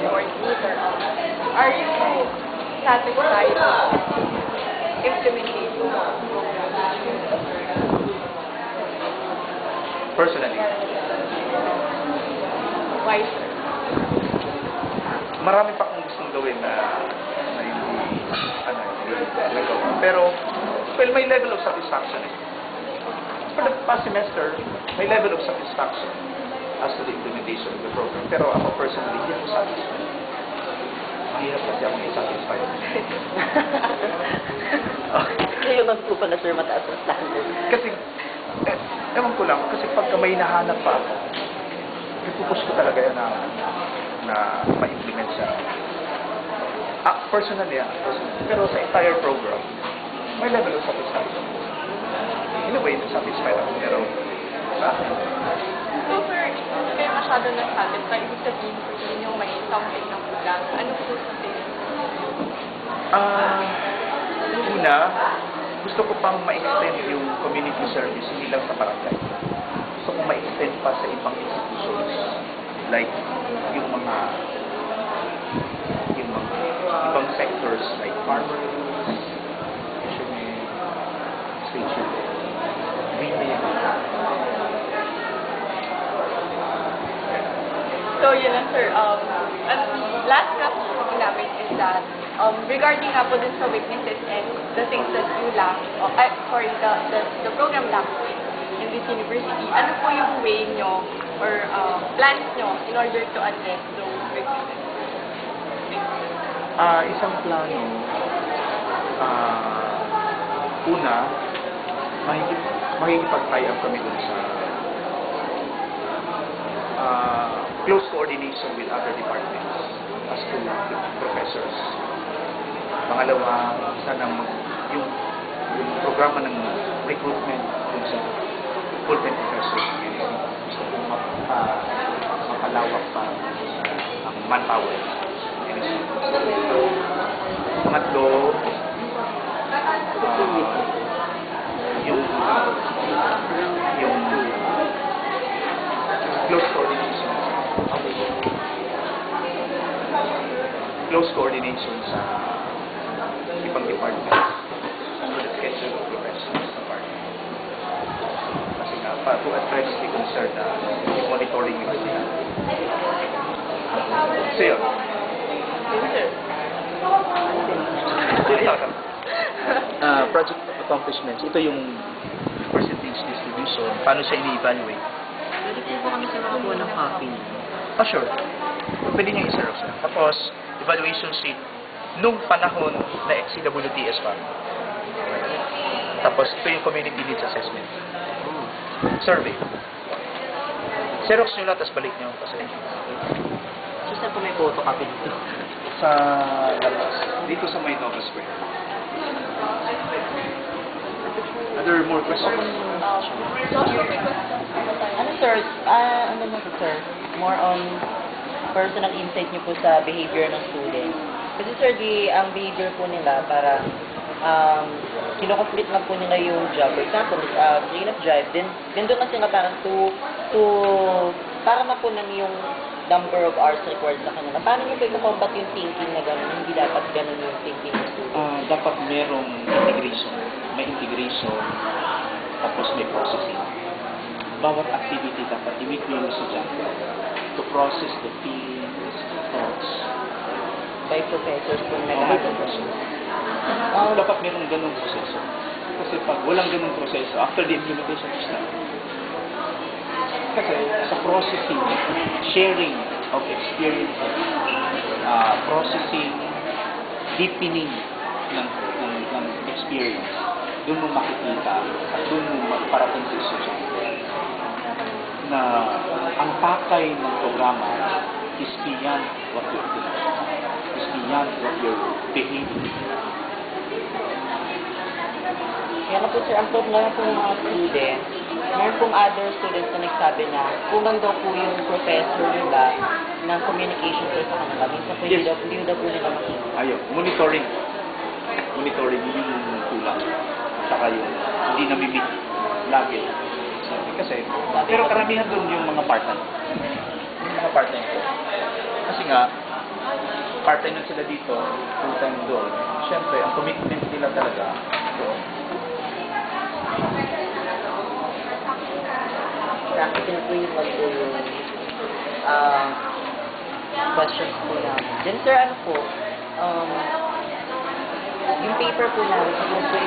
coordinator. Are you satisfied with implementation of the program? Personally, Why, sir? marami pa akong gustong gawin na hindi nagawa. Pero, well, may level of satisfaction eh. For the past semester, may level of satisfaction as to the implementation of the program. Pero ako personally, hindi ako satisfied. Mahirap kasi ako i-satisfied. Ngayon lang po pala, sir, mataas ang standard. Kasi, ewan ko lang, kasi pagka may nahanap pa ako, ipupush ko talaga yan na ma-implement siya. Personally. Pero sa entire program, may level of satisfaction. In a way, satisfied ako. Pero, sa akin. So, sir, hindi kayo masyado na-satisfied. Ibig sabihin ko yun yung may something na kulang. Ano po sa tingin? Una, gusto ko pang ma-extend yung community service, hindi lang sa barangay. Gusto ko ma-extend pa sa ibang institutions. Like, yung mga ibang sectors like farmers, fishermen, station, retail. So, yun lang, sir. Last question namin is that regarding nga po dun sa weaknesses and the things that you lack, the program lacks in this university, ano po yung way nyo or plans nyo in order to address those weaknesses? Isang plano, una, makikipag-tie up kami dun sa close coordination with other departments as to professors. Pangalawa, sana yung programa ng recruitment dun sa full-time professors. Gusto ko mapalawak pa ang manpower. Pangatlo, yung close coordination sa ibang departments for the schedule of professionals sa party. Kasi nga, to address the concern na yung monitoring yung sila. So yun. Project accomplishments, ito yung percentage distribution. Paano siya ini-evaluate? Pwede po kami sa makakuha ng copy. Sure. Pwede niya i-xerox na. Tapos, evaluation sheet nung panahon na CWTS pa. Tapos, ito yung community needs assessment. Survey. Xerox nyo lang, tapos balik nyo kasi. So, saan po may photocopy dito? Sa labas, dito sa may Nova Square. Other more questions? Ano, sir? Ano mo, sir? More on personal insight niyo po sa behavior ng students. Kasi, sir, ang behavior po nila para kino-complete lang po nila yung job. For example, clean-up drive, then doon lang sila parang para mapunan yung number of hours required sa kanila. Paano nyo po i-combat yung thinking na gano'n? Hindi dapat gano'n yung thinking ng student. Dapat merong integration. May integration, tapos may processing. Bawat activity dapat i-make mo yung estudyante to process the feelings, the thoughts. By professors po By nag-aaral. Dapat merong ganung proseso. Kasi pag walang ganung proseso, after the implementation, it's not. Kasi sa processing, sharing of experiences, processing, deepening ng experience, doon mo makikita at doon mo magparating sa estudyante na ang pakay ng programa is beyond what you're doing, is beyond what you're behaving. Kaya na po, sir, ang problema po ng mga students, meron pong other students na nagsabi na kulang daw po yung professor nila ng communication sir sa kanila. Minsan po Yes. hindi daw po nila makita. Ayun, monitoring. Monitoring yung kulang. Saka yung hindi namimit lagi. Kasi, pero karamihan doon yung mga part-time. Yung mga part-time ko. Kasi nga, part-time na sila dito, full-time doon. Siyempre, ang commitment nila talaga doon. Practical po yung questions po namin. Then sir, ano po, yung paper po namin, supposed to